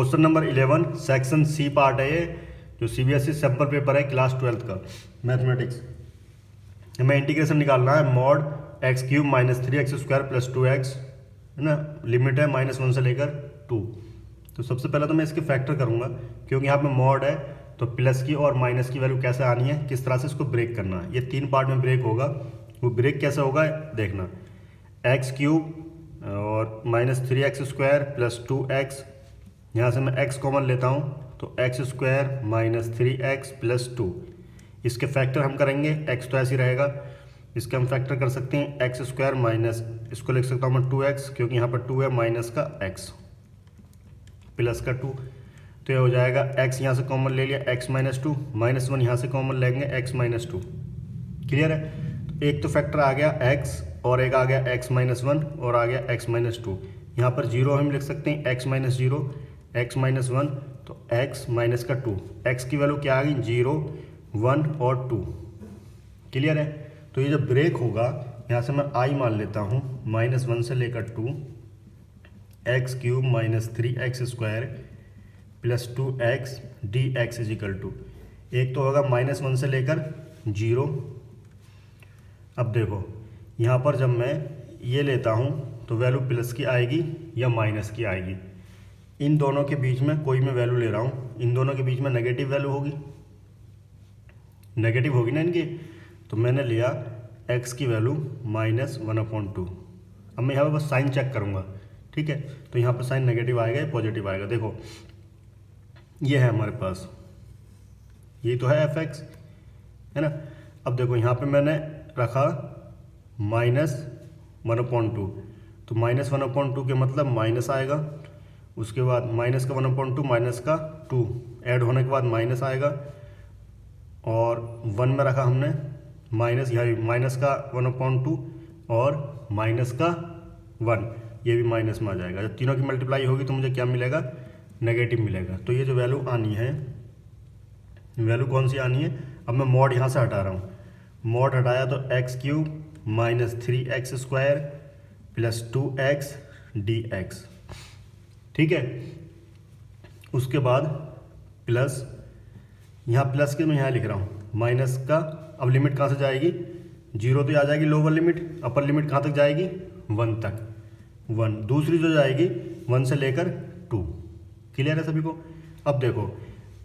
Question number 11 section C part है ये, जो सीबीएसई सैम्पल पेपर है क्लास 12 का मैथमेटिक्स। हमें इंटीग्रेशन निकालना है mod x cube minus 3x square plus 2x, है ना। लिमिट है -1 से लेकर 2। तो सबसे पहले तो मैं इसके फैक्टर करूंगा, क्योंकि यहाँ पे मॉड है तो प्लस की और माइनस की वैल्यू कैसे आनी है, किस तरह से इसको ब्रेक करना है। ये 3 पार्ट में ब्रेक होगा। वो ब्रेक कैसे होगा देखना। एक्स क्यूब और minus 3x square plus 2x, यहाँ से मैं x कॉमन लेता हूँ तो x square minus 3x plus 2। इसके फैक्टर हम करेंगे, x तो ऐसे ही रहेगा, इसके हम फैक्टर कर सकते हैं एक्स स्क्वायर माइनस, इसको लिख सकता हूँ मैं 2x, क्योंकि यहाँ पर 2 है, माइनस का x प्लस का 2। तो ये हो जाएगा x यहाँ से कॉमन ले लिया x माइनस 2, -1 यहाँ से कॉमन लेंगे x माइनस 2। क्लियर है। तो एक तो फैक्टर आ गया x और एक आ गया x माइनस 1 और आ गया x माइनस 2। यहाँ पर 0 हम लिख सकते हैं x माइनस 0, x माइनस 1 तो x माइनस का 2। x की वैल्यू क्या आ गई 0, 1 और 2। क्लियर है। तो ये जब ब्रेक होगा, यहाँ से मैं i मान लेता हूँ -1 से लेकर 2, x cube minus 3x square plus 2x dx is equal to, एक तो होगा -1 से लेकर 0। अब देखो यहाँ पर जब मैं ये लेता हूँ तो वैल्यू प्लस की आएगी या माइनस की आएगी। इन दोनों के बीच में कोई मैं वैल्यू ले रहा हूँ, इन दोनों के बीच में नेगेटिव वैल्यू होगी, नेगेटिव होगी ना इनकी। तो मैंने लिया x की वैल्यू -1/2। अब मैं यहाँ पर बस साइन चेक करूँगा, ठीक है। तो यहाँ पर साइन नेगेटिव आएगा या पॉजिटिव आएगा। देखो ये है हमारे पास, ये तो है fx, है ना। अब देखो यहाँ पे मैंने रखा -1/2, तो -1/2 के मतलब माइनस आएगा, उसके बाद माइनस का 1/2 माइनस का 2 ऐड होने के बाद माइनस आएगा, और 1 में रखा हमने माइनस, यहाँ माइनस का 1/2 और माइनस का 1, ये भी माइनस में आ जाएगा। जब तीनों की मल्टीप्लाई होगी तो मुझे क्या मिलेगा, नेगेटिव मिलेगा। तो ये जो वैल्यू आनी है, वैल्यू कौन सी आनी है। अब मैं मॉड यहाँ से हटा रहा हूँ, मॉड हटाया तो x cube minus 3x square plus 2x dx, ठीक है। उसके बाद प्लस, यहाँ प्लस के मैं यहाँ लिख रहा हूँ माइनस का, अब लिमिट कहाँ से जाएगी 0 तो आ जाएगी लोअर लिमिट, अपर लिमिट कहाँ तक जाएगी 1 तक, 1। दूसरी जो जाएगी 1 से लेकर 2। क्लियर है सभी को। अब देखो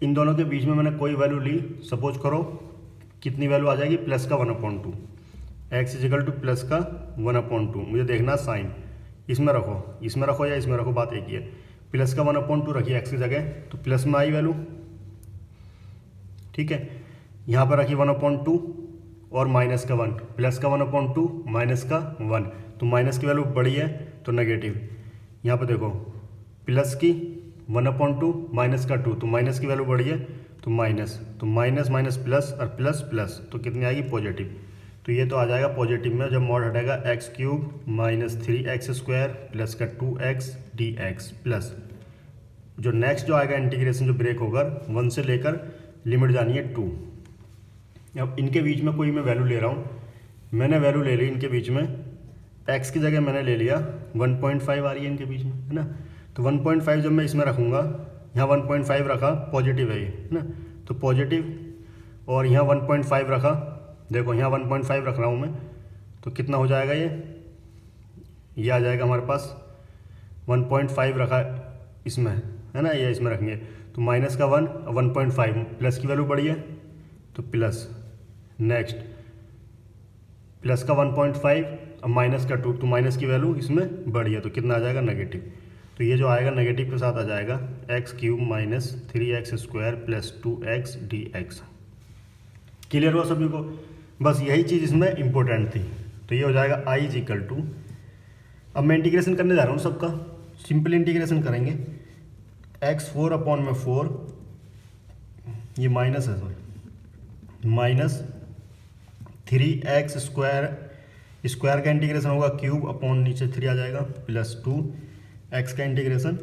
इन दोनों के बीच में मैंने कोई वैल्यू ली, सपोज करो कितनी वैल्यू आ जाएगी, प्लस का 1/2, एक्स इजिकल टू प्लस का 1/2। मुझे देखना साइन, इसमें रखो, इसमें रखो या इसमें रखो, बात एक ही है। प्लस का 1/2 रखिए एक्स की जगह, तो प्लस में आई वैल्यू, ठीक है। यहाँ पर रखिए 1/2 और माइनस का 1, प्लस का 1/2 माइनस का 1, तो माइनस की वैल्यू बड़ी है तो नेगेटिव। यहाँ पर देखो प्लस की 1/2 माइनस का 2, तो माइनस की वैल्यू बड़ी है तो माइनस, तो माइनस माइनस प्लस और प्लस प्लस, तो कितनी आएगी पॉजिटिव। तो ये तो आ जाएगा पॉजिटिव में जब मॉड हटेगा x cube minus 3x square plus का 2x dx प्लस, जो नेक्स्ट जो आएगा इंटीग्रेशन जो ब्रेक होगा 1 से लेकर लिमिट जानी है 2। अब इनके बीच में कोई मैं वैल्यू ले रहा हूँ, मैंने वैल्यू ले ली इनके बीच में, x की जगह मैंने ले लिया 1.5 आ रही है इनके बीच में, है ना। तो 1.5 जब मैं इसमें रखूँगा, यहाँ 1.5 रखा, पॉजिटिव है ये, है ना, तो पॉजिटिव, और यहाँ 1.5 रखा, देखो यहाँ 1.5 रख रहा हूँ मैं, तो कितना हो जाएगा ये आ जाएगा हमारे पास 1.5 रखा इसमें, है ना, ये इसमें रखेंगे, तो माइनस का 1 1.5, प्लस की वैल्यू बढ़ी है तो प्लस, नेक्स्ट प्लस का 1.5 अब माइनस का 2, तो माइनस की वैल्यू इसमें बढ़ी है तो कितना आ जाएगा नेगेटिव। तो ये जो आएगा नेगेटिव के साथ आ जाएगा x cube minus 3x square plus 2x dx। Clear हुआ सभी को। बस यही चीज़ इसमें इंपॉर्टेंट थी। तो ये हो जाएगा i इज इक्वल टू, अब मैं इंटीग्रेशन करने जा रहा हूँ सबका, सिंपल इंटीग्रेशन करेंगे, x4/4, ये माइनस है sorry, minus 3x square, square का इंटीग्रेशन होगा क्यूब अपॉन नीचे 3 आ जाएगा प्लस 2x का इंटीग्रेशन।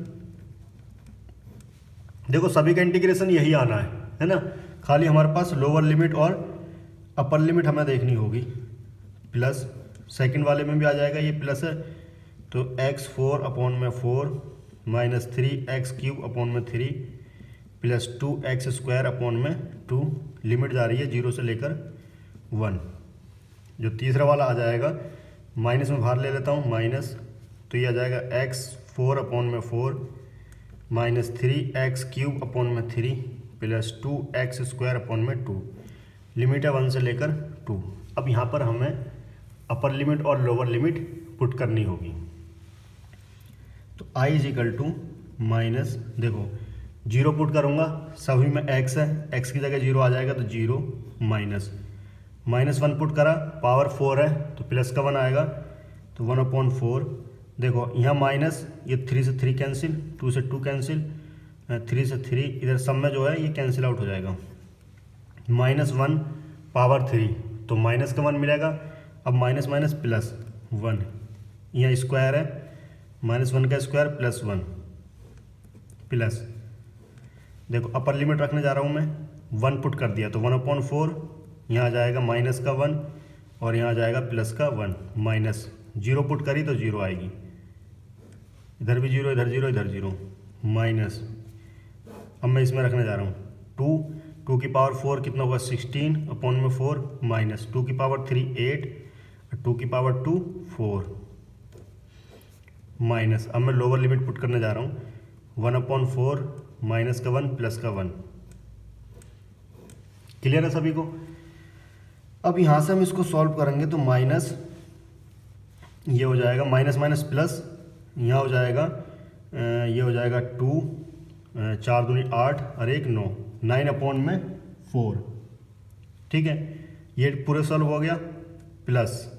देखो सभी का इंटीग्रेशन यही आना है ना, खाली हमारे पास लोअर लिमिट और अपर लिमिट हमें देखनी होगी। प्लस सेकंड वाले में भी आ जाएगा, ये प्लस है तो x4/4 माइनस 3x³ अपॉन में 3 प्लस 2x² अपॉन में 2, लिमिट जा रही है 0 से लेकर 1। जो तीसरा वाला आ जाएगा माइनस में बाहर ले लेता हूँ माइनस, तो ये आ जाएगा x4 अपॉन में 4 माइनस 3x³ अपॉन में 3 प्लस 2x² अपॉन में 2, लिमिट है 1 से लेकर 2। अब यहाँ पर हमें अपर लिमिट और लोअर लिमिट पुट करनी होगी। तो i इजिकल टू माइनस, देखो 0 पुट करूँगा, सभी में x है, x की जगह 0 आ जाएगा तो 0 माइनस -1 पुट करा, पावर 4 है तो प्लस का 1 आएगा, तो 1/4। देखो यहाँ माइनस, ये 3 से 3 कैंसिल, 2 से 2 कैंसिल, 3 से 3, इधर सब में जो है ये कैंसिल आउट हो जाएगा। -1 पावर 3, तो माइनस का 1 मिलेगा। अब माइनस माइनस प्लस 1, यहाँ स्क्वायर है, -1 का स्क्वायर प्लस 1 प्लस, देखो अपर लिमिट रखने जा रहा हूँ मैं, 1 पुट कर दिया तो 1/4, यहाँ आ जाएगा माइनस का 1 और यहाँ आ जाएगा प्लस का 1, माइनस 0 पुट करी तो 0 आएगी, इधर भी 0, इधर 0, इधर 0, माइनस। अब मैं इसमें रखने जा रहा हूँ 2 की पावर 4 कितना होगा 16 अपॉन में 4 माइनस 2 की पावर 3 8, 2 की पावर 2 4 माइनस। अब मैं लोअर लिमिट पुट करने जा रहा हूँ 1/4 माइनस का 1 प्लस का 1। क्लियर है सभी को? अब यहाँ से हम इसको सॉल्व करेंगे तो माइनस, ये हो जाएगा माइनस माइनस प्लस, यहाँ हो जाएगा ये हो जाएगा 2, 4 दूनी 8 और 1 9, 9/4। ठीक है, ये पूरे सॉल्व हो गया। प्लस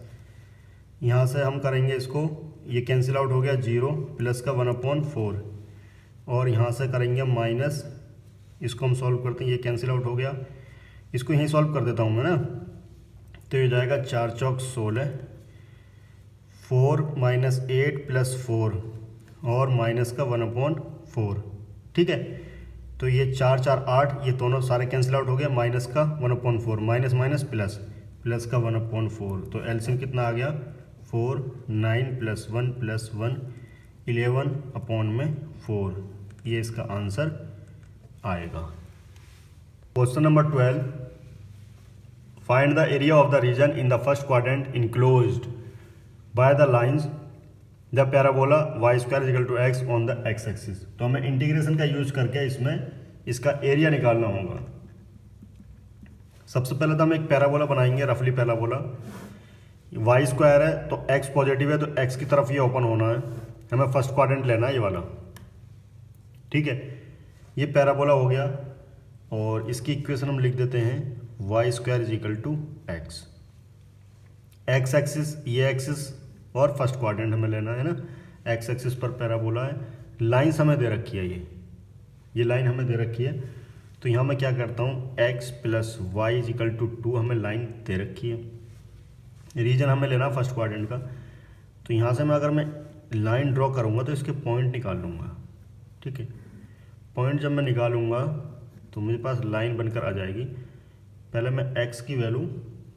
यहाँ से हम करेंगे इसको, ये कैंसिल आउट हो गया 0, प्लस का 1/4 और यहाँ से करेंगे माइनस, इसको हम सॉल्व करते हैं, ये कैंसिल आउट हो गया, इसको यहीं सॉल्व कर देता हूँ मैं ना, तो ये जाएगा 4 चौक 16, 4 माइनस 8 प्लस 4 और माइनस का 1/4। ठीक है, तो ये 4 4 8, ये दोनों सारे कैंसिल आउट हो गया, माइनस का 1/4, माइनस माइनस प्लस, प्लस का 1/4, तो एलसीएम कितना आ गया 4, 9 प्लस 1 प्लस 1 11/4, ये इसका आंसर आएगा। Question number 12, find the area of the region in the first quadrant enclosed by the lines the parabola y² = x on the x axis. तो हमें integration का यूज करके इसमें इसका एरिया निकालना होगा। सबसे पहले तो हम एक पैराबोला बनाएंगे, रफली पैराबोला, y² है तो x पॉजिटिव है तो x की तरफ ये ओपन होना है, हमें फर्स्ट क्वाड्रेंट लेना है ये वाला। ठीक है, ये पैराबोला हो गया और इसकी इक्वेशन हम लिख देते हैं y² = x। x एक्सिस, ये एक्सिस और फर्स्ट क्वाड्रेंट हमें लेना है ना, x एक्सिस पर पैराबोला है, लाइन्स हमें दे रखी है, ये लाइन हमें दे रखी है, तो यहाँ मैं क्या करता हूँ x + y = 2 हमें लाइन दे रखी है, रीजन हमें लेना फर्स्ट क्वाड्रेंट का। तो यहाँ से मैं अगर मैं लाइन ड्रॉ करूँगा तो इसके पॉइंट निकाल लूँगा। ठीक है, पॉइंट जब मैं निकालूँगा तो मेरे पास लाइन बनकर आ जाएगी। पहले मैं x की वैल्यू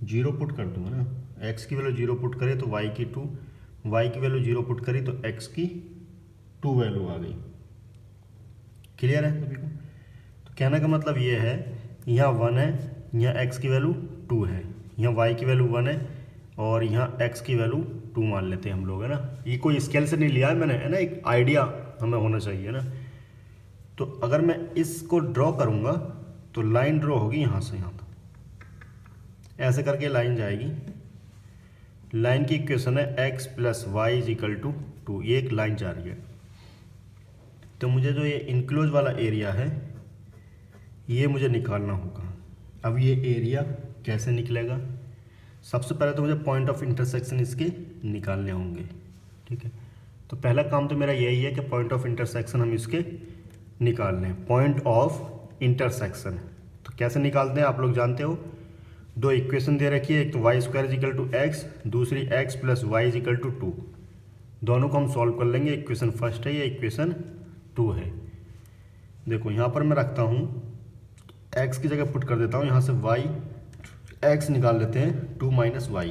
0 पुट कर दूँगा ना, x की वैल्यू 0 पुट करे तो y की 2, y की वैल्यू 0 पुट करी तो x की 2 वैल्यू आ गई। क्लियर है सभी को? तो कहने का मतलब ये है, यहाँ 1 है, यहाँ x की वैल्यू 2 है, यहाँ y की वैल्यू 1 है और यहाँ x की वैल्यू 2 मान लेते हैं हम लोग, है ना। ये कोई स्केल से नहीं लिया है मैंने, है ना, एक आइडिया हमें होना चाहिए ना। तो अगर मैं इसको ड्रॉ करूँगा तो लाइन ड्रॉ होगी यहाँ से यहाँ तक, ऐसे करके लाइन जाएगी। लाइन की इक्वेशन है x + y = 2, ये एक लाइन जा रही है। तो मुझे जो ये इनक्लोज वाला एरिया है ये मुझे निकालना होगा। अब ये एरिया कैसे निकलेगा? सबसे पहले तो मुझे पॉइंट ऑफ इंटरसेक्शन इसके निकालने होंगे। ठीक है, तो पहला काम तो मेरा यही है कि पॉइंट ऑफ इंटरसेक्शन हम इसके निकाल लें। पॉइंट ऑफ इंटरसेक्शन तो कैसे निकालते हैं आप लोग जानते हो, दो इक्वेशन दे रखी है, एक तो y² = x, दूसरी x + y = 2। दोनों को हम सॉल्व कर लेंगे। इक्वेशन फर्स्ट है, ये इक्वेशन 2 है। देखो यहाँ पर मैं रखता हूँ x की जगह पुट कर देता हूँ, यहाँ से x निकाल लेते हैं 2 - y,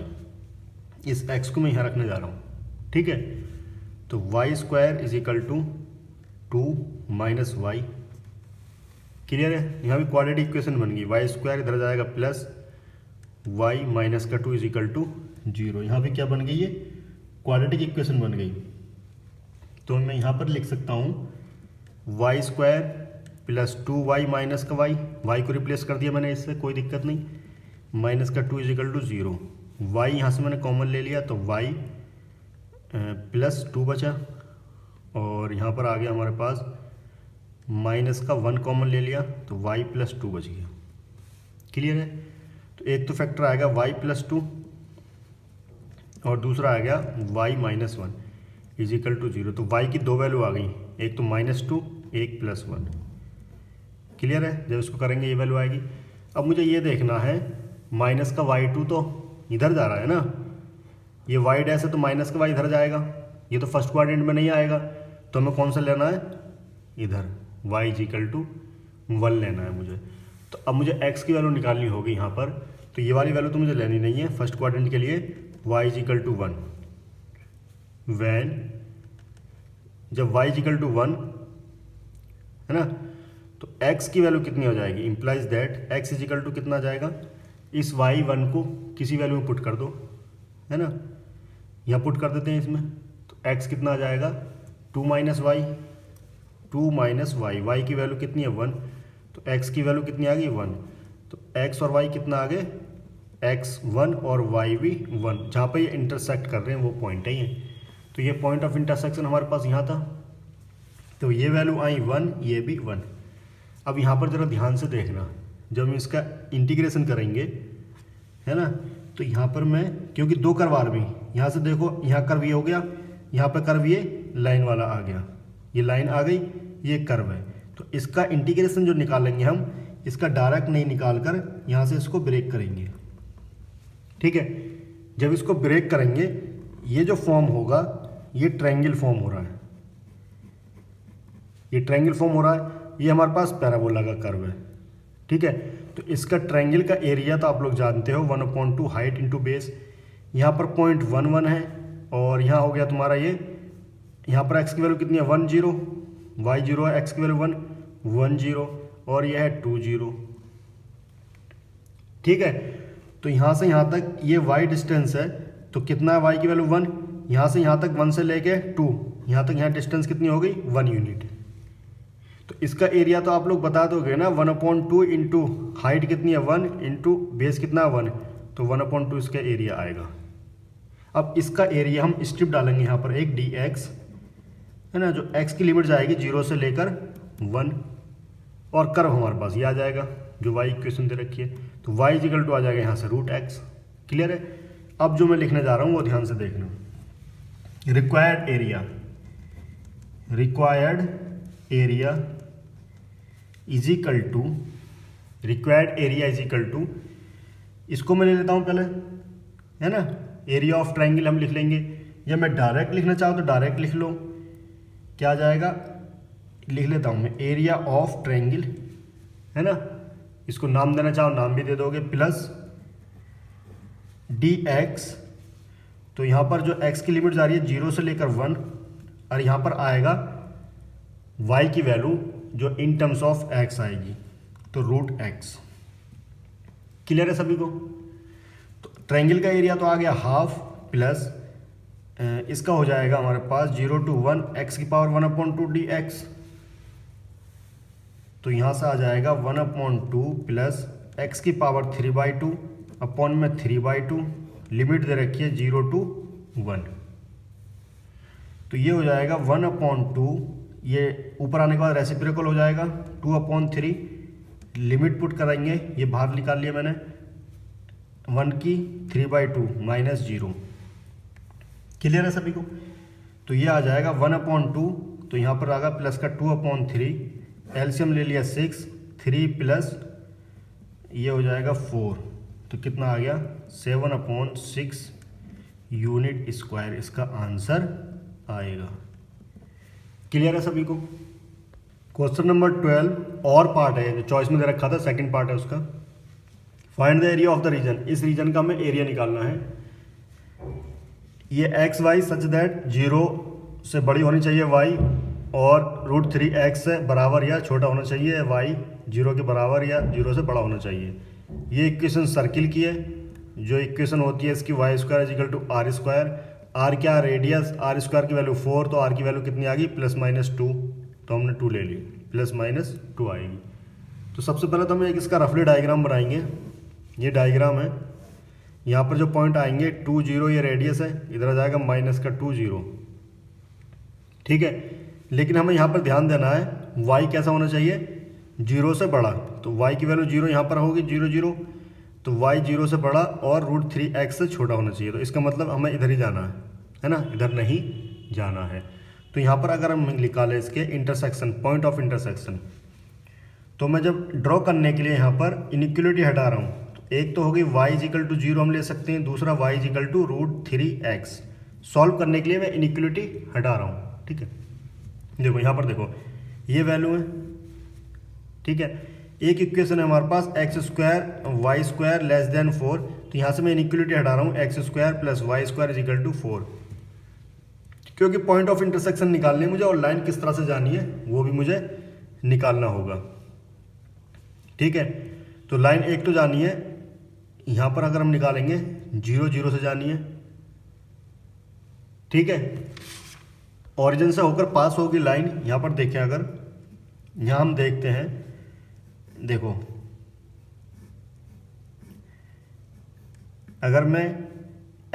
इस x को मैं यहाँ रखने जा रहा हूँ। ठीक है, तो y² = 2 माइनस वाई। क्लियर है, यहाँ भी क्वाड्रेटिक इक्वेशन बन गई, वाई स्क्वायर इधर जाएगा प्लस वाई माइनस का 2 इज इक्वल टू 0। यहाँ पे क्या बन गई है, क्वाड्रेटिक इक्वेशन बन गई। तो मैं यहाँ पर लिख सकता हूँ y square plus 2y minus का वाई को रिप्लेस कर दिया मैंने, इससे कोई दिक्कत नहीं, माइनस का 2 इज इक्वल टू 0। वाई यहाँ से मैंने कॉमन ले लिया तो y प्लस 2 बचा, और यहाँ पर आ गया हमारे पास माइनस का 1 कॉमन ले लिया तो y प्लस 2 बच गया। क्लियर है, तो एक तो फैक्टर आएगा y प्लस 2 और दूसरा आ गया y minus 1 is equal to 0। तो y की दो वैल्यू आ गई, एक तो -2 एक +1। क्लियर है, जब इसको करेंगे ये वैल्यू आएगी। अब मुझे ये देखना है माइनस का y2 तो इधर जा रहा है ना, ये y डैश है तो माइनस का y इधर जाएगा, ये तो फर्स्ट क्वाड्रेंट में नहीं आएगा, तो हमें कौन सा लेना है, इधर y इज इक्वल टू 1 लेना है मुझे। तो अब मुझे x की वैल्यू निकालनी होगी यहाँ पर, तो ये वाली वैल्यू तो मुझे लेनी नहीं है फर्स्ट क्वाड्रेंट के लिए। y is equal to 1 when, जब y इज इक्वल टू 1 है ना, तो x की वैल्यू कितनी हो जाएगी, implies that x is equal to कितना जाएगा, इस y1 को किसी वैल्यू में पुट कर दो, है ना, यहाँ पुट कर देते हैं इसमें, तो x कितना आ जाएगा 2 minus y, 2 minus y, y की वैल्यू कितनी है 1, तो x की वैल्यू कितनी आ गई 1, तो x और y कितना आ गए, x 1 और y भी 1, जहाँ पे ये इंटरसेक्ट कर रहे हैं वो पॉइंट है ये, तो ये पॉइंट ऑफ इंटरसेक्शन हमारे पास यहाँ था, तो ये वैल्यू आई 1, ये भी 1। अब यहाँ पर ज़रा ध्यान से देखना, जब हम इसका इंटीग्रेशन करेंगे है ना, तो यहाँ पर मैं क्योंकि दो कर्व आ रही, यहाँ से देखो यहाँ कर्व ये हो गया, यहाँ पर कर्व ये लाइन वाला आ गया, ये लाइन आ गई, ये कर्व है, तो इसका इंटीग्रेशन जो निकालेंगे हम, इसका डायरेक्ट नहीं निकाल कर यहाँ से इसको ब्रेक करेंगे। ठीक है, जब इसको ब्रेक करेंगे ये जो फॉर्म होगा ये ट्रायंगल फॉर्म हो रहा है, ये ट्रायंगल फॉर्म हो रहा है, ये हमारे पास पैराबोला का कर्व है। ठीक है, तो इसका ट्रायंगल का एरिया तो आप लोग जानते हो 1/2 हाइट इंटू बेस, यहाँ पर 0.11 है, और यहाँ हो गया तुम्हारा ये, यहाँ पर x की वैल्यू कितनी है 1 0, y 0 है, x की वैल्यू 1 0, और यह है 2 0। ठीक है, तो यहाँ से यहाँ तक ये y डिस्टेंस है, तो कितना है y की वैल्यू 1, यहाँ से यहाँ तक 1 से लेके 2, यहाँ तक यहाँ डिस्टेंस कितनी हो गई 1 यूनिट। तो इसका एरिया तो आप लोग बता दोगे ना, 1/2 इंटू हाइट कितनी है 1 इंटू बेस कितना है 1, तो 1/2 इसका एरिया आएगा। अब इसका एरिया हम स्ट्रिप डालेंगे यहाँ पर एक dx है ना, जो x की लिमिट जाएगी 0 से लेकर 1, और कर्व हमारे पास ये आ जाएगा जो y इक्वेशन दे रखी है, तो y इक्वल टू आ जाएगा यहाँ से √x। क्लियर है, अब जो मैं लिखने जा रहा हूँ वो ध्यान से देखना, required area is equal to, required area is equal to, इसको मैं ले लेता हूँ पहले, है ना, एरिया ऑफ ट्रायंगल हम लिख लेंगे, या मैं डायरेक्ट लिखना चाहूँ तो डायरेक्ट लिख लो, क्या आ जाएगा, लिख लेता हूँ मैं एरिया ऑफ ट्रायंगल, है ना, इसको नाम देना चाहो नाम भी दे दोगे, प्लस dx, तो यहाँ पर जो x की लिमिट जा रही है 0 से लेकर 1, और यहाँ पर आएगा y की वैल्यू जो इन टर्म्स ऑफ x आएगी, तो √x। क्लियर है सभी को, तो ट्रायंगल का एरिया तो आ गया हाफ, प्लस इसका हो जाएगा हमारे पास 0 to 1 x की पावर 1/2 dx, तो यहाँ से आ जाएगा 1/2 प्लस x की पावर 3/2 अपॉन में 3/2, लिमिट दे रखी है 0 to 1, तो ये हो जाएगा 1/2, ये ऊपर आने के बाद रेसिप्रोकल हो जाएगा 2/3, लिमिट पुट करेंगे, ये बाहर निकाल लिया मैंने 1 की 3/2 -0। क्लियर है सभी को, तो ये आ जाएगा 1/2, तो यहाँ पर आएगा प्लस का 2/3, एलसीएम ले लिया 6, 3 प्लस ये हो जाएगा 4, तो कितना आ गया 7/6 यूनिट स्क्वायर, इसका आंसर आएगा। क्लियर है सभी को। क्वेश्चन नंबर 12 और पार्ट है, जो चॉइस में दे रखा था सेकंड पार्ट है उसका, find the area of the region, इस रीजन का हमें एरिया निकालना है। ये एक्स वाई सच दैट 0 से बड़ी होनी चाहिए y, और रूट 3x से बराबर या छोटा होना चाहिए, y 0 के बराबर या 0 से बड़ा होना चाहिए। ये इक्वेशन सर्किल की है। जो इक्वेशन होती है इसकी y square is equal to r square. R क्या, रेडियस, आर स्क्वायर की वैल्यू 4, तो आर की वैल्यू कितनी आ गई, +-2, तो हमने 2 ले ली, +-2 आएगी। तो सबसे पहले तो हम एक इसका रफली डायग्राम बनाएंगे। ये डायग्राम है, यहाँ पर जो पॉइंट आएंगे 2, 0 ये रेडियस है, इधर आ जाएगा -2, 0, ठीक है। लेकिन हमें यहाँ पर ध्यान देना है y कैसा होना चाहिए, 0 से बड़ा। तो y की वैल्यू 0 यहाँ पर होगी, 0, 0, तो y 0 से बड़ा और √3x से छोटा होना चाहिए। तो इसका मतलब हमें इधर ही जाना है ना, इधर नहीं जाना है। तो यहाँ पर अगर हम निकालें इसके इंटरसेक्शन, पॉइंट ऑफ इंटरसेक्शन, तो मैं जब ड्रॉ करने के लिए यहाँ पर इनइक्वलिटी हटा रहा हूँ, तो एक तो होगी y = 0 हम ले सकते हैं, दूसरा y = √3x। सॉल्व करने के लिए मैं इनइक्वलिटी हटा रहा हूँ, ठीक है। देखो यहाँ पर देखो ये वैल्यू है, ठीक है। एक इक्वेशन है हमारे पास x² y² < 4, तो यहाँ से मैं इनइक्वलिटी हटा रहा हूँ x² + y² = 4, क्योंकि पॉइंट ऑफ इंटरसेक्शन निकालनी है मुझे और लाइन किस तरह से जानी है वो भी मुझे निकालना होगा, ठीक है। तो लाइन एक तो जानी है, यहाँ पर अगर हम निकालेंगे 0, 0 से जानी है, ठीक है। ओरिजिन से होकर पास होगी लाइन। यहाँ पर देखें, अगर यहाँ हम देखते हैं, देखो अगर मैं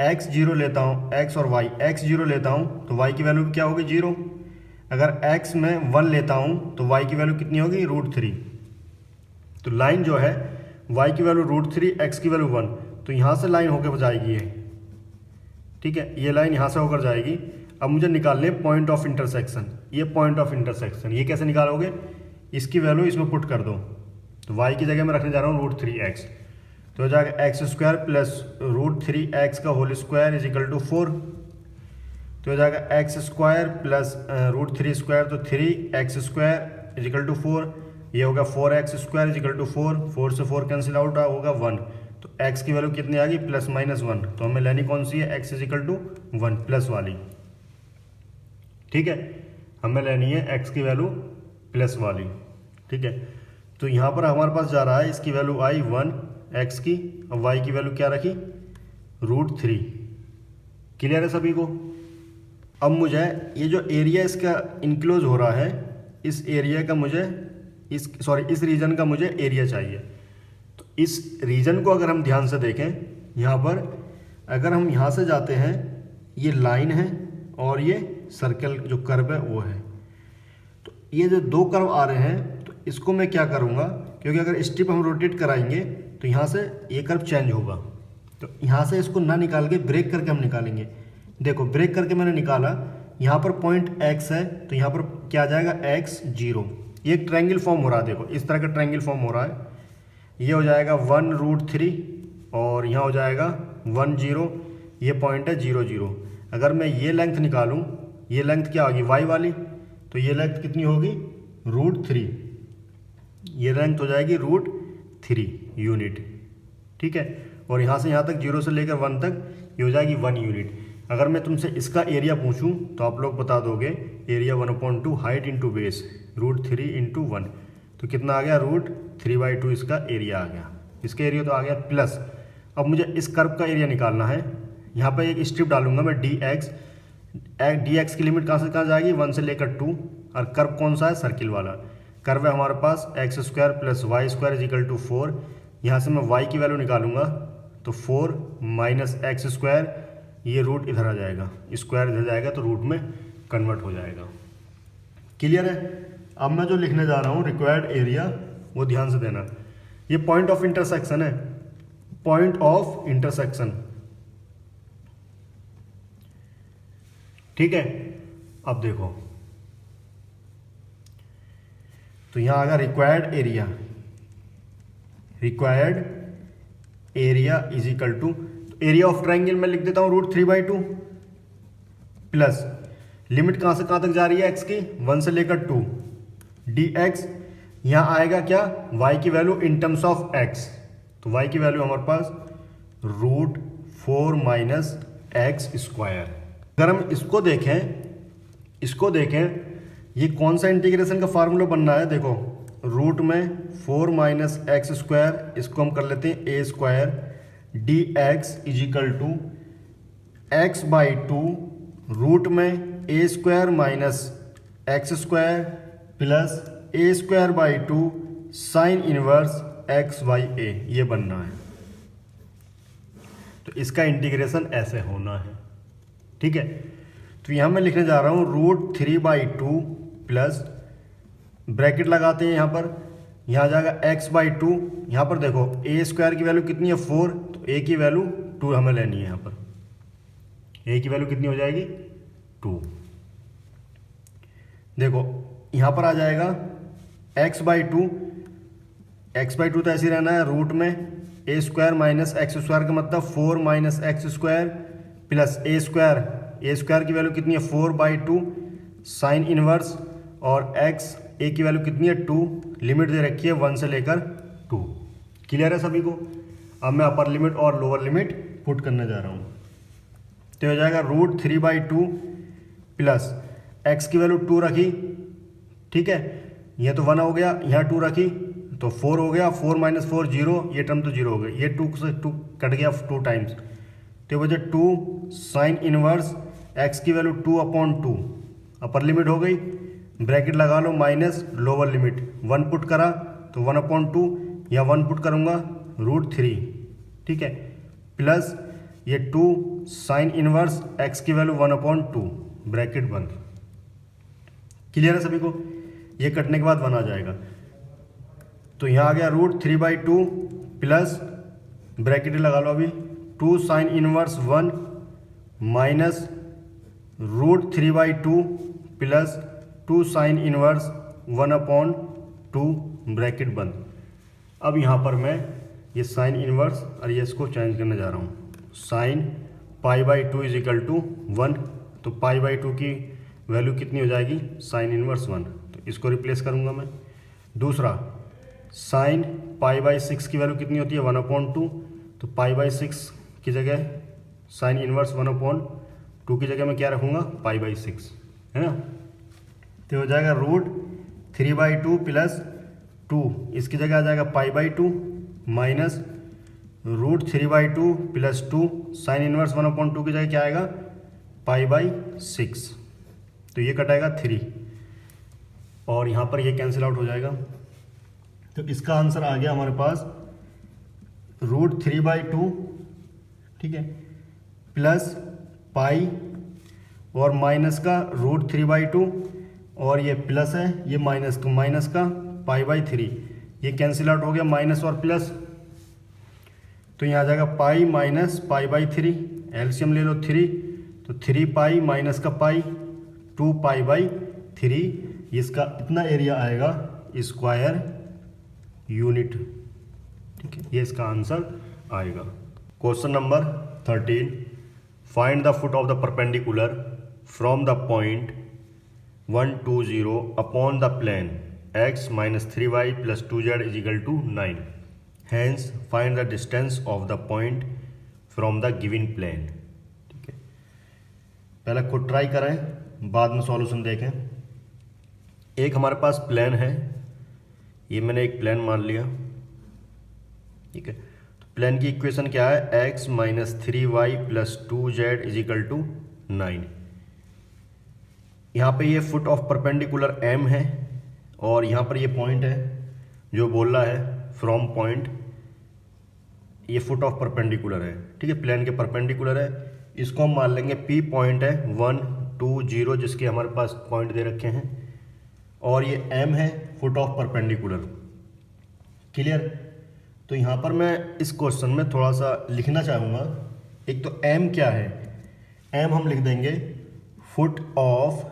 x0 लेता हूँ, x और y, x0 लेता हूँ तो y की वैल्यू क्या होगी, 0। अगर x में 1 लेता हूँ तो y की वैल्यू कितनी होगी, √3। तो लाइन जो है y की वैल्यू √3, x की वैल्यू 1, तो यहाँ से लाइन होकर जाएगी ये, ठीक है। ये लाइन यहाँ से होकर जाएगी। अब मुझे निकालने पॉइंट ऑफ इंटरसेक्शन। ये पॉइंट ऑफ इंटरसेक्शन ये कैसे निकालोगे, इसकी वैल्यू इसमें पुट कर दो। तो y की जगह मैं रखने जा रहा हूँ √3x, तो हो जाएगा x² + √3x का होल स्क्वायर = 4, तो हो जाएगा x² + √3², तो 3x² = 4, ये होगा 4x² = 4, 4 से 4 कैंसिल आउट होगा 1, तो x की वैल्यू कितनी आ गई, +-1। तो हमें लेनी कौन सी है, x = 1 प्लस वाली, ठीक है। हमें लेनी है x की वैल्यू प्लस वाली, ठीक है। तो यहाँ पर हमारे पास जा रहा है, इसकी वैल्यू आई 1 x की, और y की वैल्यू क्या रखी, √3। क्लियर है सभी को। अब मुझे ये जो एरिया इसका इनक्लोज हो रहा है, इस एरिया का मुझे इस रीजन का मुझे एरिया चाहिए। तो इस रीजन को अगर हम ध्यान से देखें, यहाँ पर अगर हम यहाँ से जाते हैं, ये लाइन है और ये सर्कल जो कर्व है वो है। तो ये जो दो कर्व आ रहे हैं, तो इसको मैं क्या करूँगा, क्योंकि अगर स्ट्रिप हम रोटेट कराएंगे तो यहाँ से ये कर्व चेंज होगा, तो यहाँ से इसको ना निकाल के ब्रेक करके हम निकालेंगे। देखो ब्रेक करके मैंने निकाला, यहाँ पर पॉइंट x है, तो यहाँ पर क्या आ जाएगा, x0। ये एक ट्रायंगल फॉर्म हो रहा है, देखो इस तरह का ट्रायंगल फॉर्म हो रहा है। ये हो जाएगा 1√3 और यहाँ हो जाएगा 1, 0, ये पॉइंट है 0, 0। अगर मैं ये लेंथ निकालूँ, ये लेंथ क्या होगी, y वाली, तो ये लेंथ कितनी होगी, √3, ये लेंथ हो जाएगी √3 यूनिट, ठीक है। और यहाँ से यहाँ तक 0 से लेकर 1 तक ये हो जाएगी 1 यूनिट। अगर मैं तुमसे इसका एरिया पूछूं तो आप लोग बता दोगे, एरिया 1/2 हाइट इंटू बेस √3 × 1, तो कितना आ गया, √3/2 इसका एरिया आ गया। इसका एरिया तो आ गया प्लस। अब मुझे इस कर्व का एरिया निकालना है। यहाँ पर एक स्ट्रिप डालूंगा मैं dx की लिमिट कहाँ से कहाँ जाएगी, 1 से लेकर 2, और कर्व कौन सा है, सर्किल वाला कर्व है हमारे पास। x² + y² = 4, यहाँ से मैं y की वैल्यू निकालूंगा तो 4 - x², ये रूट इधर आ जाएगा, स्क्वायर इधर जाएगा तो रूट में कन्वर्ट हो जाएगा। क्लियर है। अब मैं जो लिखने जा रहा हूँ रिक्वायर्ड एरिया, वो ध्यान से देना। ये पॉइंट ऑफ इंटरसेक्शन है, पॉइंट ऑफ इंटरसेक्शन, ठीक है। अब देखो तो यहाँ आ गया required area = area of triangle में लिख देता हूँ √3/2 प्लस लिमिट कहाँ से कहाँ तक जा रही है x की, 1 से लेकर 2, dx यहाँ आएगा क्या, y की value in terms of x, तो y की वैल्यू हमारे पास √4 - x²। अगर हम इसको देखें ये कौन सा इंटीग्रेशन का फार्मूला बनना है, देखो रूट में 4 माइनस एक्स स्क्वायर, इसको हम कर लेते हैं A square D X is equal to X by two root में A square minus X square plus A square by two sine inverse X by A, ये बनना है। तो इसका इंटीग्रेशन ऐसे होना है, ठीक है। तो यहाँ मैं लिखने जा रहा हूँ रूट 3/2 प्लस ब्रैकेट लगाते हैं यहाँ पर, यहाँ जाएगा x बाई टू, यहाँ पर देखो ए स्क्वायर की वैल्यू कितनी है 4, तो a की वैल्यू 2 हमें लेनी है। यहाँ पर a की वैल्यू कितनी हो जाएगी 2। देखो यहाँ पर आ जाएगा x by two, X by to तो ऐसे ही रहना है, रूट में A square minus X square का मतलब 4 minus X square plus A square की वैल्यू कितनी है 4/2 साइन इनवर्स, और एक्स ए की वैल्यू कितनी है 2, लिमिट दे रखी है 1 से लेकर 2। क्लियर है सभी को। अब मैं अपर लिमिट और लोअर लिमिट पुट करने जा रहा हूँ। तो हो जाएगा रूट 3/2 प्लस एक्स की वैल्यू 2 रखी, ठीक है, ये तो 1 हो गया, यहाँ 2 रखी तो 4 हो गया, 4 माइनस 4 0, ये टर्म तो 0 हो गया, ये 2 से 2 कट गया 2 टाइम्स, तो वजह 2 साइन इनवर्स एक्स की वैल्यू 2/2, अपर लिमिट हो गई, ब्रैकेट लगा लो माइनस लोअर लिमिट 1 पुट करा तो 1/2, या 1 पुट करूँगा रूट 3, ठीक है, प्लस ये 2 साइन इनवर्स एक्स की वैल्यू 1/2, ब्रैकेट बंद। क्लियर है सभी को। ये कटने के बाद 1 आ जाएगा, तो यहाँ आ गया रूट 3/2 प्लस ब्रैकेट लगा लो अभी 2 sine inverse 1 minus root 3/2 plus 2 sine inverse 1/2, bracket बंद। अब यहाँ पर मैं ये साइन इनवर्स और ये इसको चेंज करने जा रहा हूँ, साइन π/2 इज इक्वल टू 1, तो π/2 की वैल्यू कितनी हो जाएगी साइन इनवर्स 1, तो इसको रिप्लेस करूँगा मैं। दूसरा साइन π/6 की वैल्यू कितनी होती है 1/2, तो π/6 की जगह साइन इनवर्स 1/2 की जगह मैं क्या रखूँगा π/6, है ना। तो हो जाएगा रूट 3/2 प्लस 2, इसकी जगह आ जाएगा π/2 minus root 3/2 plus 2 sine inverse 1/2 की जगह क्या आएगा π/6, तो ये कटाएगा 3 और यहाँ पर ये कैंसिल आउट हो जाएगा। तो इसका आंसर आ गया हमारे पास रूट 3/2, ठीक है, प्लस पाई और माइनस का रूट 3/2, और ये प्लस है ये माइनस, तो माइनस का π/3, ये कैंसिल आउट हो गया माइनस और प्लस, तो यहाँ आ जाएगा पाई माइनस π/3, एलसीएम ले लो 3, तो 3 पाई माइनस का पाई 2 π/3, इसका इतना एरिया आएगा स्क्वायर यूनिट, ठीक है, ये इसका आंसर आएगा। Question number 13, find the foot of the perpendicular from the point 1 2 0 upon the plane x minus 3y plus 2z is equal to 9. Hence, find the distance of the point from the given plane. ठीक है, पहले खुद try करें, बाद में solution देखें। एक हमारे पास प्लेन है, ये मैंने एक प्लेन मान लिया, ठीक है। तो प्लेन की इक्वेशन क्या है x minus 3y plus 2z is equal to 9। यहाँ पे ये फुट ऑफ परपेंडिकुलर m है और यहाँ पर ये पॉइंट है जो बोल रहा है फ्रॉम पॉइंट, ये फुट ऑफ परपेंडिकुलर है, ठीक है, प्लेन के परपेंडिकुलर है। इसको हम मान लेंगे P पॉइंट है 1 2 0 जिसके हमारे पास पॉइंट दे रखे हैं, और ये M है फुट ऑफ परपेंडिकुलर। क्लियर। तो यहाँ पर मैं इस क्वेश्चन में थोड़ा सा लिखना चाहूँगा। एक तो M क्या है, M हम लिख देंगे foot of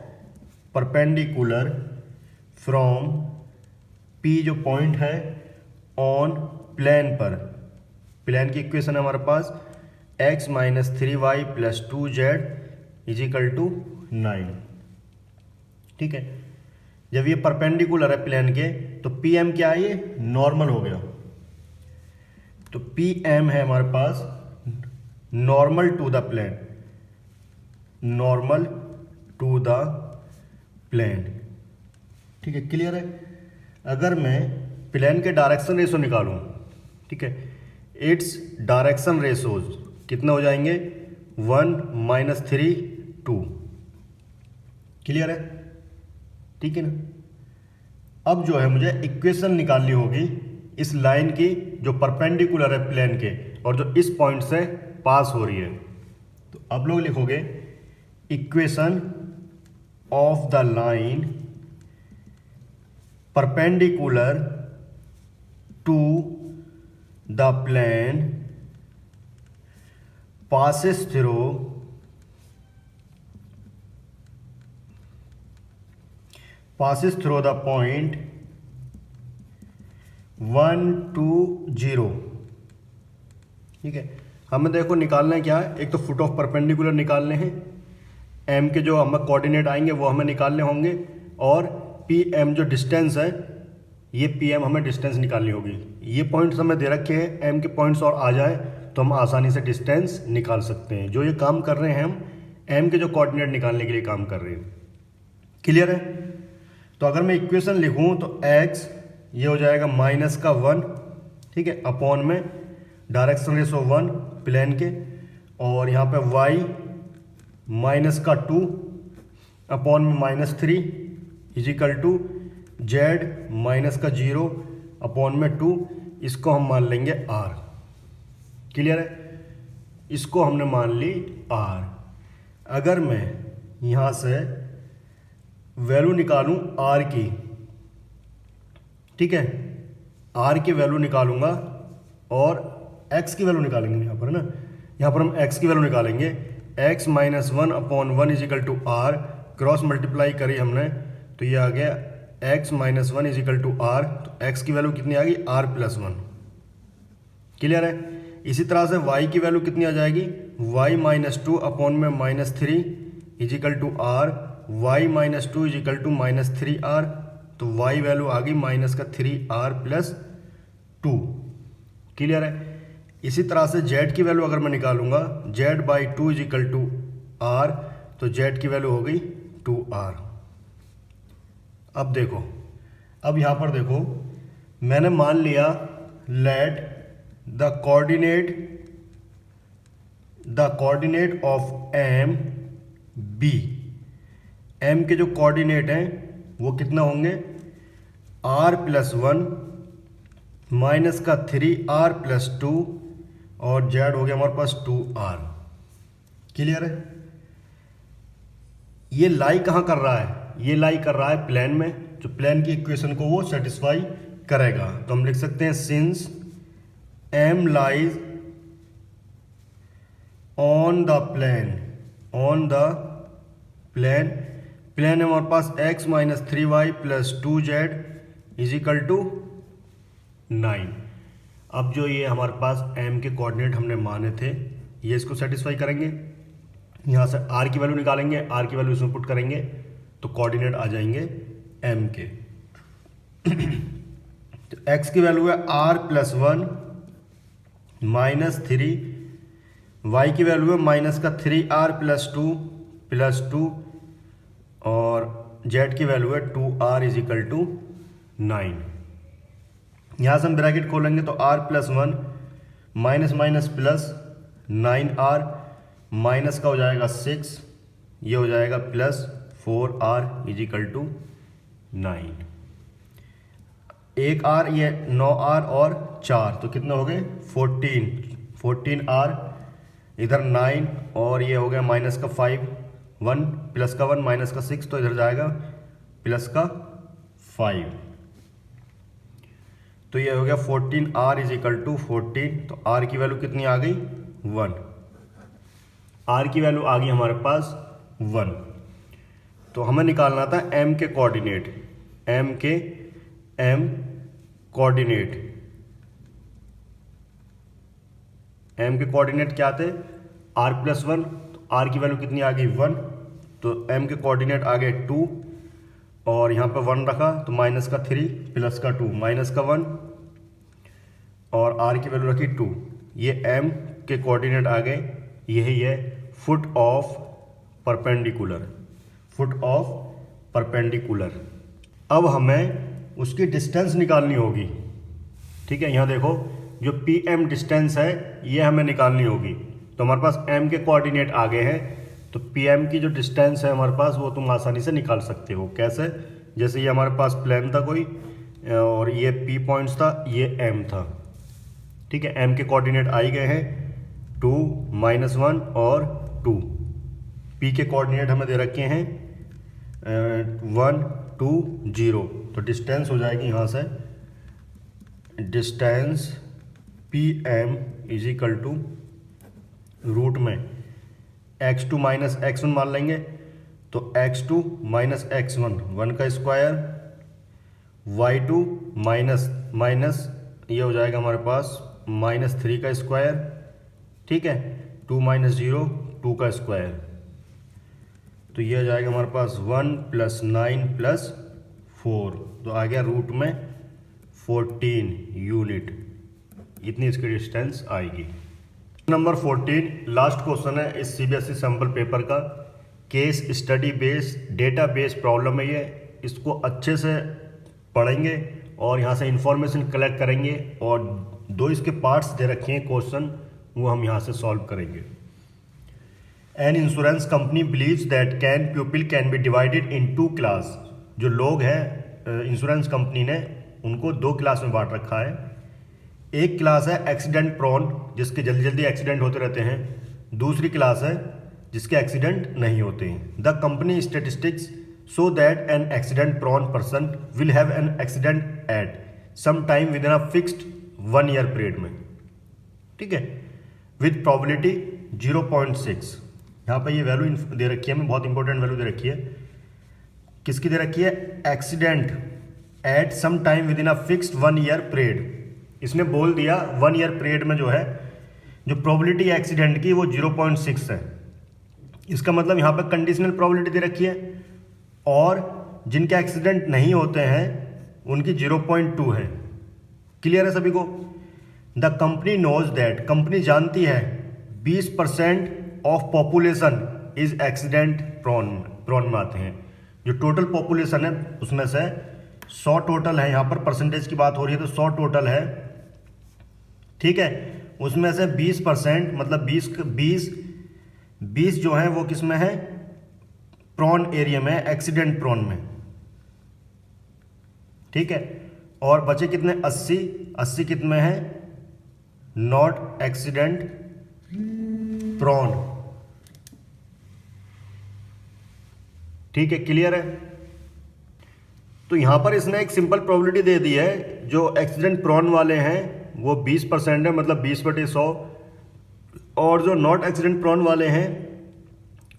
perpendicular from P जो पॉइंट है ऑन प्लेन पर। प्लेन की इक्वेशन है हमारे पास x minus 3y plus 2z is equal to 9, ठीक है। जब ये परपेंडिकुलर है प्लेन के तो PM क्या है, ये नॉर्मल हो गया। तो PM है हमारे पास normal to the plane, normal to the plane. ठीक है, क्लियर है। अगर मैं प्लेन के डायरेक्शन रेशो निकालूं, ठीक है, इट्स डायरेक्शन रेशोज कितने हो जाएंगे, 1 -3 2। क्लियर है, ठीक है ना। अब जो है मुझे इक्वेशन निकालनी होगी इस लाइन की जो परपेंडिकुलर है प्लेन के और जो इस पॉइंट से पास हो रही है। तो अब लोग लिखोगे equation of the line perpendicular to the plane passes through the point 1 2 0। ठीक है, हमें देखो निकालना है क्या है, एक तो फुट ऑफ परपेंडिकुलर निकालने हैं, एम के जो हमें कोऑर्डिनेट आएंगे वो हमें निकालने होंगे, और पी एम जो डिस्टेंस है, ये पी एम हमें डिस्टेंस निकालनी होगी। ये पॉइंट्स हमें दे रखे हैं, एम के पॉइंट्स और आ जाए तो हम आसानी से डिस्टेंस निकाल सकते हैं। जो ये काम कर रहे हैं हम एम के जो कोऑर्डिनेट निकालने के लिए काम कर रहे हैं। क्लियर है। तो अगर मैं इक्वेशन लिखूं तो x ये हो जाएगा -1, ठीक है, अपॉन में डायरेक्शन रेशो 1 प्लेन के, और यहाँ पे y -2 अपॉन में -3 इजिकल टू z -0 अपॉन में 2। इसको हम मान लेंगे r। क्लियर है, इसको हमने मान ली r। अगर मैं यहाँ से वैल्यू निकालूं r की, ठीक है, r की वैल्यू निकालूंगा और x की वैल्यू निकालेंगे यहाँ पर ना, यहाँ पर हम x की वैल्यू निकालेंगे, x -1 upon 1 is equal to r, cross multiply करी हमने तो ये आ गया x -1 इजिकल टू r। तो x की वैल्यू कितनी आ गई, r+1। क्लियर है। इसी तरह से y की वैल्यू कितनी आ जाएगी, y -2 अपॉन में -3 is equal to r, y -2 is equal to -3r। तो y वैल्यू आ गई -3r+2। क्लियर है। इसी तरह से z की वैल्यू अगर मैं निकालूंगा, z/2 इजिकल टू r, तो z की वैल्यू हो गई 2r। अब देखो, अब यहाँ पर देखो, मैंने मान लिया let the coordinate of M be. M के जो कोऑर्डिनेट हैं वो कितना होंगे, r+1 -3r+2 और z हो गया हमारे पास 2r। क्लियर है। ये लाई कहाँ कर रहा है, ये लाई कर रहा है प्लेन में, जो प्लेन की इक्वेशन को वो सेटिस्फाई करेगा। तो हम लिख सकते हैं since m lies on the plane है हमारे पास x -3y + 2z is equal to 9। अब जो ये हमारे पास m के कोऑर्डिनेट हमने माने थे, ये इसको सेटिस्फाई करेंगे। यहाँ से r की वैल्यू निकालेंगे, r की वैल्यू इसमें पुट करेंगे तो कोऑर्डिनेट आ जाएंगे m के। तो x की वैल्यू है r+1 -3, y की वैल्यू है -3r+2 और z की वैल्यू है 2r इजिकल टू 9। यहाँ से हम ब्रैकेट खोलेंगे तो r+1 -- 9r माइनस का हो जाएगा 6, ये हो जाएगा +4r इजिकल टू 9। 1r ये 9r और 4 तो कितना हो गए 14r, इधर 9 और ये हो गया -5 1 +1 -6 तो इधर जाएगा +5। तो ये हो गया 14r इजिकल टू 14। तो r की वैल्यू कितनी आ गई 1, r की वैल्यू आ गई हमारे पास 1। तो हमें निकालना था m के कोऑर्डिनेट, m कोऑर्डिनेट क्या थे r+1। तो r की वैल्यू कितनी आ गई 1, तो m के कोऑर्डिनेट आ गए 2 और यहाँ पे 1 रखा तो -3 +2 -1 और r की वैल्यू रखी 2। ये m के कोऑर्डिनेट आ गए, यही है फुट ऑफ परपेंडिकुलर। अब हमें उसकी डिस्टेंस निकालनी होगी। ठीक है, यहाँ देखो जो पी एम डिस्टेंस है ये हमें निकालनी होगी। तो हमारे पास एम के कोऑर्डिनेट आ गए हैं, तो पी एम की जो डिस्टेंस है हमारे पास वो तुम आसानी से निकाल सकते हो। कैसे? जैसे ये हमारे पास प्लेन था कोई, और ये पी पॉइंट्स था, ये एम था। ठीक है, एम के कोऑर्डिनेट आ ही गए हैं 2, -1 और 2। पी के कोऑर्डिनेट हमें दे रखे हैं 1, 2, 0। तो डिस्टेंस हो जाएगी यहाँ से, distance P M is equal to root में x2 माइनस x1 मान लेंगे, तो x2 माइनस x1 1 का स्क्वायर, y2 माइनस ये हो जाएगा हमारे पास -3 का स्क्वायर। ठीक है, 2 - 0 2 का स्क्वायर, तो ये हो जाएगा हमारे पास 1 + 9 + 4, तो आ गया रूट में 14 यूनिट। इतनी इसकी डिस्टेंस आएगी। नंबर 14 लास्ट क्वेश्चन है इस सीबीएसई सैम्पल पेपर का। Case study base data base problem है ये। इसको अच्छे से पढ़ेंगे और यहाँ से इंफॉर्मेशन कलेक्ट करेंगे, और 2 इसके पार्ट्स दे रखे हैं क्वेश्चन, वो हम यहाँ से सॉल्व करेंगे। An insurance company believes that people can be divided in 2 class. जो लोग हैं इंश्योरेंस कंपनी ने उनको 2 क्लास में बांट रखा है। एक क्लास है एक्सीडेंट प्रोन, जिसके जल्दी जल्दी एक्सीडेंट होते रहते हैं। दूसरी क्लास है जिसके एक्सीडेंट नहीं होते हैं। The company statistics show that an accident prone person will have an accident at some time within a fixed 1 year period में। ठीक है, विद प्रोबेबिलिटी 0.6। यहाँ पे ये वैल्यू दे रखी है, हमें बहुत इंपॉर्टेंट वैल्यू दे रखी है। किसकी दे रखी है? Accident at some time within a fixed 1 year period. इसने बोल दिया 1 ईयर पीरियड में जो है जो प्रोबेबिलिटी एक्सीडेंट की वो 0.6 है। इसका मतलब यहाँ पे कंडीशनल प्रोबेबिलिटी दे रखी है, और जिनके एक्सीडेंट नहीं होते हैं उनकी 0.2 है। क्लियर है सभी को? The company knows that, company जानती है 20% of population is accident prone में आते हैं। जो टोटल पॉपुलेशन है उसमें से 100 टोटल है, यहाँ पर परसेंटेज की बात हो रही है तो 100 टोटल है। ठीक है, उसमें से 20% मतलब 20 जो है वो किस में है? प्रोन एरिया में, एक्सीडेंट प्रोन में। ठीक है, और बचे कितने? 80 कितने हैं? Not accident prone. ठीक है, क्लियर है? तो यहां पर इसने एक सिंपल प्रोबेबिलिटी दे दी है। जो एक्सीडेंट प्रोन वाले हैं वो 20% है, मतलब 20/100, और जो नॉट एक्सीडेंट प्रोन वाले हैं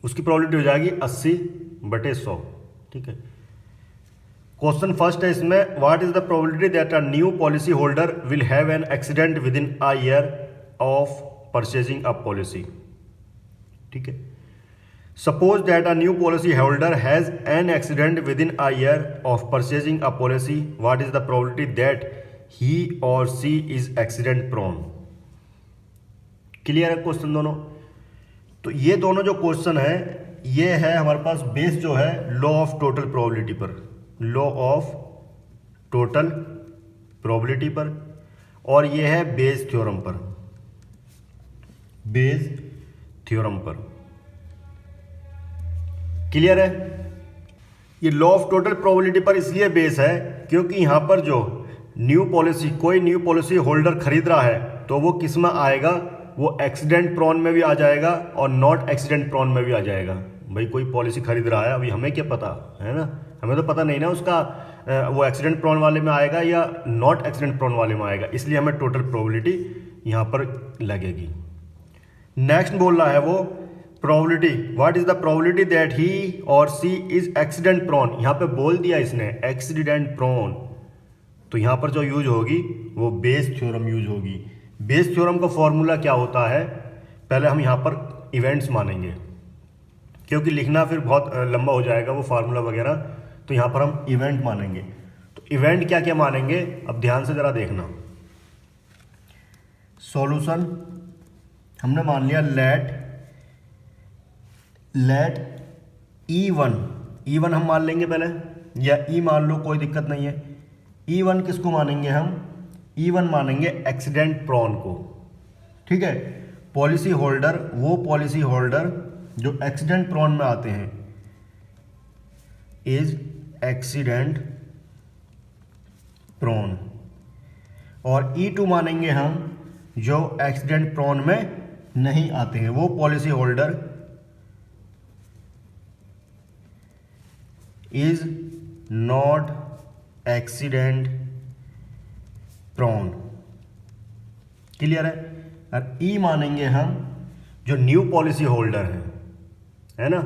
उसकी प्रोबेबिलिटी हो जाएगी 80/100। ठीक है, क्वेश्चन फर्स्ट है इसमें, what is the probability that a new policy holder will have an accident with in a year of purchasing a policy. ठीक है, suppose that a new policy holder has an accident with in a year of purchasing a policy, what is the probability that he और सी is accident prone. Clear है question दोनों? तो ये दोनों जो question है ये है हमारे पास बेस जो है लॉ ऑफ टोटल प्रोबेबिलिटी पर, लॉ ऑफ टोटल प्रोबेबिलिटी पर, और ये है बेस थ्योरम पर, बेस थ्योरम पर। क्लियर है? ये लॉ ऑफ टोटल प्रोबेबिलिटी पर इसलिए बेस है क्योंकि यहां पर जो न्यू पॉलिसी, कोई न्यू पॉलिसी होल्डर खरीद रहा है तो वो किस में आएगा? वो एक्सीडेंट प्रोन में भी आ जाएगा और नॉट एक्सीडेंट प्रोन में भी आ जाएगा। भाई कोई पॉलिसी खरीद रहा है, अभी हमें क्या पता है ना, हमें तो पता नहीं ना उसका वो एक्सीडेंट प्रोन वाले में आएगा या नॉट एक्सीडेंट प्रोन वाले में आएगा, इसलिए हमें टोटल प्रोबेबिलिटी यहाँ पर लगेगी। नेक्स्ट बोल रहा है वो probability, what is the probability that he और सी इज एक्सीडेंट प्रोन। यहाँ पे बोल दिया इसने एक्सीडेंट प्रोन, तो यहाँ पर जो यूज होगी वो बेस थ्योरम यूज होगी। बेस थ्योरम का फॉर्मूला क्या होता है? पहले हम यहाँ पर इवेंट्स मानेंगे, क्योंकि लिखना फिर बहुत लंबा हो जाएगा वो फार्मूला वगैरह, तो यहाँ पर हम इवेंट मानेंगे। तो इवेंट क्या क्या मानेंगे अब ध्यान से ज़रा देखना। सॉल्यूशन हमने मान लिया लेट E1 हम मान लेंगे पहले, या ई मान लो, कोई दिक्कत नहीं है। E1 किसको मानेंगे हम? E1 मानेंगे एक्सीडेंट प्रोन को, ठीक है। पॉलिसी होल्डर, वो पॉलिसी होल्डर जो एक्सीडेंट प्रोन में आते हैं, इज एक्सीडेंट प्रोन। और E2 मानेंगे हम जो एक्सीडेंट प्रोन में नहीं आते हैं, वो policy holder is not accident prone. Clear है? और ई मानेंगे हम जो न्यू पॉलिसी होल्डर है ना,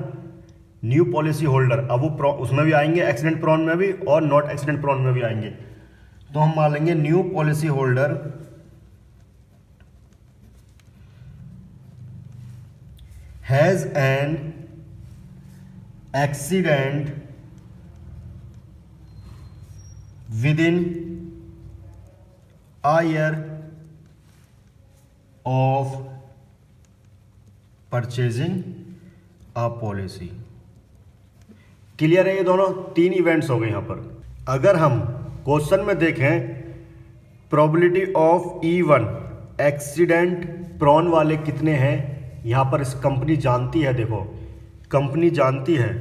न्यू पॉलिसी होल्डर। अब वो उसमें भी आएंगे, एक्सीडेंट प्रोन में भी और नॉट एक्सीडेंट प्रोन में भी आएंगे। तो हम मान लेंगे new policy holder has an accident within a year of purchasing a policy। Clear है? ये दोनों 3 इवेंट्स हो गए यहाँ पर। अगर हम क्वेश्चन में देखें, probability of E1 accident prone वाले कितने हैं, यहाँ पर इस कंपनी जानती है। देखो, कंपनी जानती है,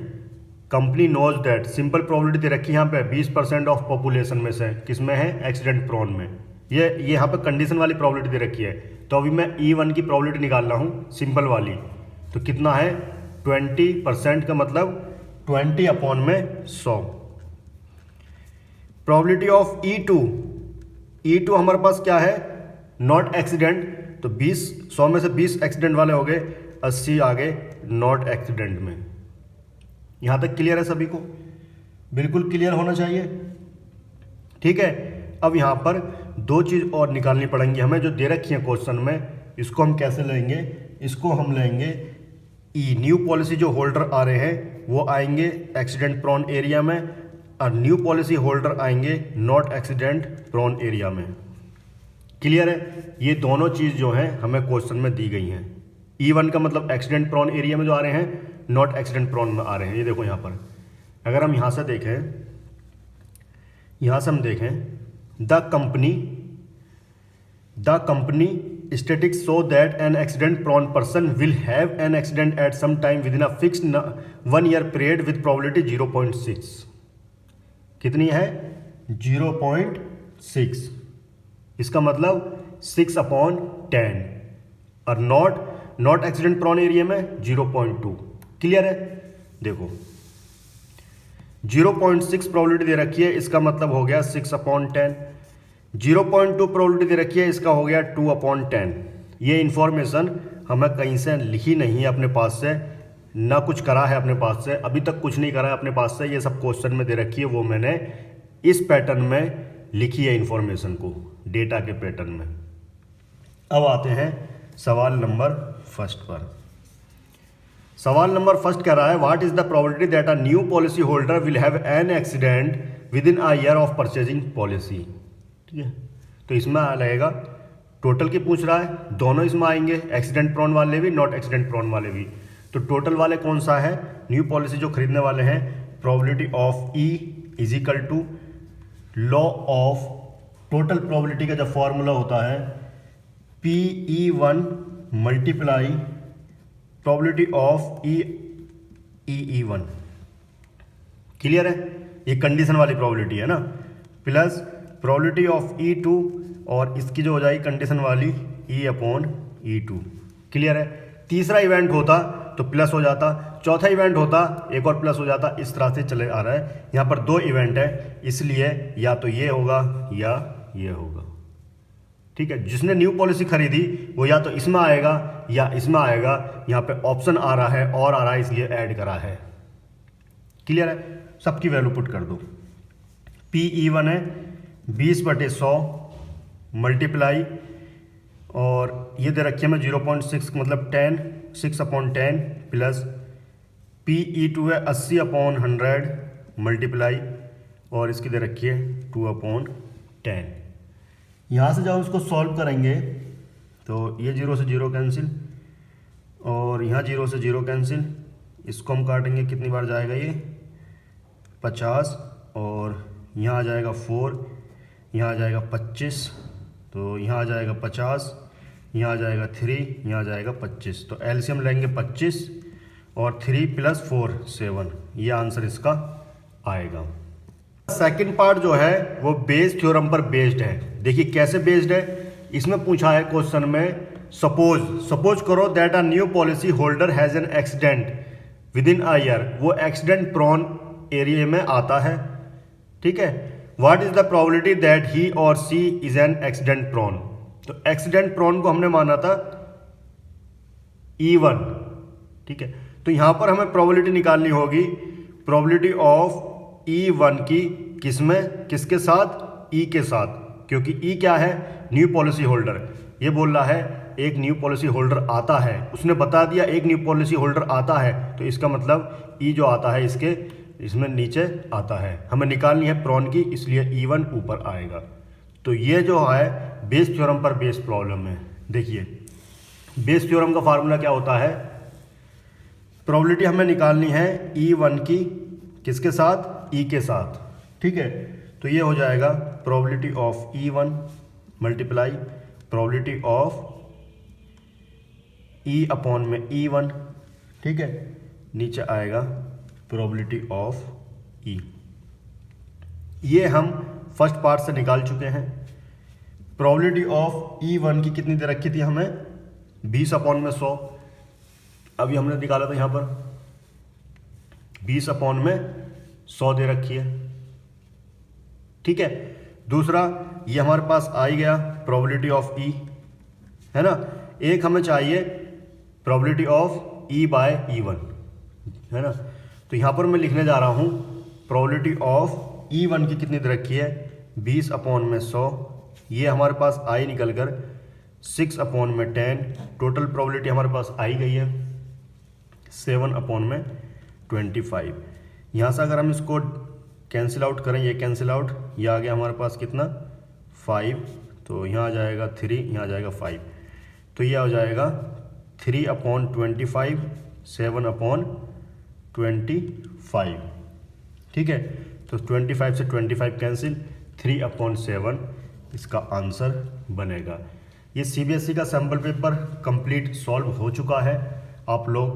company knows that, simple probability दे रखी है यहाँ पे 20% ऑफ पॉपुलेशन में से किस में है? एक्सीडेंट प्रोन में। ये यहाँ पे कंडीशन वाली प्रोबेबिलिटी दे रखी है। तो अभी मैं E1 की प्रोबेबिलिटी निकाल रहा हूँ सिंपल वाली। तो कितना है? 20% का मतलब 20 अपॉन में 100। प्रोबेबिलिटी ऑफ E2 हमारे पास क्या है? Not accident. तो 100 में से 20 एक्सीडेंट वाले हो गए, 80 आ गए नॉट एक्सीडेंट में। यहां तक क्लियर है सभी को? बिल्कुल क्लियर होना चाहिए, ठीक है। अब यहां पर 2 चीज और निकालनी पड़ेंगी हमें जो दे रखी है क्वेश्चन में। इसको हम कैसे लेंगे? इसको हम लेंगे ई, न्यू पॉलिसी जो होल्डर आ रहे हैं वो आएंगे एक्सीडेंट प्रोन एरिया में, और न्यू पॉलिसी होल्डर आएंगे नॉट एक्सीडेंट प्रोन एरिया में। क्लियर है? ये दोनों चीज जो हैं हमें क्वेश्चन में दी गई हैं। E1 का मतलब एक्सीडेंट प्रोन एरिया में जो आ रहे हैं, नॉट एक्सीडेंट प्रोन में आ रहे हैं। ये देखो यहाँ पर, अगर हम यहाँ से देखें, यहाँ से हम देखें, the company statistics show that an accident prone person will have an accident at some time within a fixed 1 year period with probability 0.6। कितनी है? 0.6। इसका मतलब 6/10। और नॉट एक्सीडेंट प्रोन एरिया में 0.2। क्लियर है? देखो 0.6 प्रोबेबिलिटी दे रखी है, इसका मतलब हो गया 6/10। 0.2 प्रोबेबिलिटी दे रखी है, इसका हो गया 2/10। ये इंफॉर्मेशन हमें कहीं से लिखी नहीं है अपने पास से, ना कुछ करा है अपने पास से, अभी तक कुछ नहीं करा है अपने पास से। ये सब क्वेश्चन में दे रखी है, वो मैंने इस पैटर्न में लिखी है इंफॉर्मेशन को, डेटा के पैटर्न में। अब आते हैं सवाल नंबर फर्स्ट पर। सवाल नंबर फर्स्ट कह रहा है, what is the probability that a new policy holder will have an accident with in a year of purchasing policy. ठीक है, तो इसमें लगेगा टोटल की पूछ रहा है, दोनों इसमें आएंगे, एक्सीडेंट प्रोन वाले भी, नॉट एक्सीडेंट प्रोन वाले भी। तो टोटल वाले कौन सा है? न्यू पॉलिसी जो खरीदने वाले हैं, probability of E is equal to law of total probability का जो फॉर्मूला होता है PE1 multiply probability of EE1। Clear है? ये कंडीशन वाली प्रोबेबिलिटी है ना, प्लस प्रोबेबिलिटी ऑफ E2 और इसकी जो हो जाएगी कंडीशन वाली E/E2। क्लियर है? तीसरा इवेंट होता तो प्लस हो जाता, चौथा इवेंट होता एक और प्लस हो जाता। इस तरह से चले आ रहा है। यहाँ पर 2 इवेंट है, इसलिए या तो ये होगा या ये होगा। ठीक है, जिसने न्यू पॉलिसी खरीदी वो या तो इसमें आएगा या इसमें आएगा। यहाँ पे ऑप्शन आ रहा है और आ रहा है, इसलिए ऐड करा है। क्लियर है? सबकी वैल्यू पुट कर दो। PE1 है 20/100 मल्टीप्लाई, और ये दे रखी है मैं 0.6 मतलब 10, 6/10 प्लस PE2 है 80/100 मल्टीप्लाई, और इसकी दे रखी है 2/10। यहाँ से जब इसको सॉल्व करेंगे तो ये 0 से 0 कैंसिल, और यहाँ 0 से 0 कैंसिल। इसको हम काटेंगे, कितनी बार जाएगा ये? 50, और यहाँ आ जाएगा 4, यहाँ आ जाएगा 25, तो यहाँ आ जाएगा 50, यहाँ आ जाएगा 3, यहाँ आ जाएगा 25। तो एलसीएम लेंगे 25 और 3 + 4 7, ये आंसर इसका आएगा। सेकंड पार्ट जो है वो बेस थ्योरम पर बेस्ड है। देखिए कैसे बेस्ड है, इसमें पूछा है क्वेश्चन में, सपोज करो that a new policy holder has an accident with in a year. वो एक्सीडेंट प्रोन एरिया में आता है, ठीक है। What is the probability that he और सी इज एन एक्सीडेंट प्रोन। तो एक्सीडेंट प्रोन को हमने माना था E1, ठीक है। तो यहां पर हमें प्रोबेबिलिटी निकालनी होगी, प्रोबेबिलिटी ऑफ E1 की किसके साथ, E के साथ, क्योंकि E क्या है, न्यू पॉलिसी होल्डर। ये बोल रहा है एक न्यू पॉलिसी होल्डर आता है, उसने बता दिया एक न्यू पॉलिसी होल्डर आता है, तो इसका मतलब E जो आता है इसमें नीचे आता है। हमें निकालनी है प्रॉन की, इसलिए E1 ऊपर आएगा। तो ये जो है बेस थ्योरम पर बेस प्रॉब्लम है। देखिए बेस थ्योरम का फार्मूला क्या होता है, प्रोबेबिलिटी हमें निकालनी है E1 की किसके साथ, E के साथ, ठीक है। तो ये हो जाएगा probability of E1 multiply probability of E upon में E1, ठीक है। नीचे आएगा प्रोबेबिलिटी ऑफ E। ये हम फर्स्ट पार्ट से निकाल चुके हैं। प्रोबेबिलिटी ऑफ E1 की कितनी दे रखी थी हमें, 20/100। अभी हमने निकाला था यहाँ पर 20/100 दे रखी है, ठीक है। दूसरा ये हमारे पास आ ही गया प्रोबेबिलिटी ऑफ E, है ना। एक हमें चाहिए प्रोबेबिलिटी ऑफ E/E1, है ना। तो यहाँ पर मैं लिखने जा रहा हूँ प्रोबेबिलिटी ऑफ E1 की कितनी दे रखी है, 20/100। ये हमारे पास आई निकल कर 6/10। टोटल प्रोबेबिलिटी हमारे पास आई गई है 7/25। यहाँ से अगर हम इसको कैंसिल आउट करें, ये कैंसिल आउट, ये आ गया हमारे पास कितना 5, तो यहाँ आ जाएगा 3, यहाँ आ जाएगा 5, तो ये आ जाएगा 3/25 7/25, ठीक है। तो 25 से 25 कैंसिल, 3/7 इसका आंसर बनेगा। ये CBSE का सैम्पल पेपर कंप्लीट सॉल्व हो चुका है। आप लोग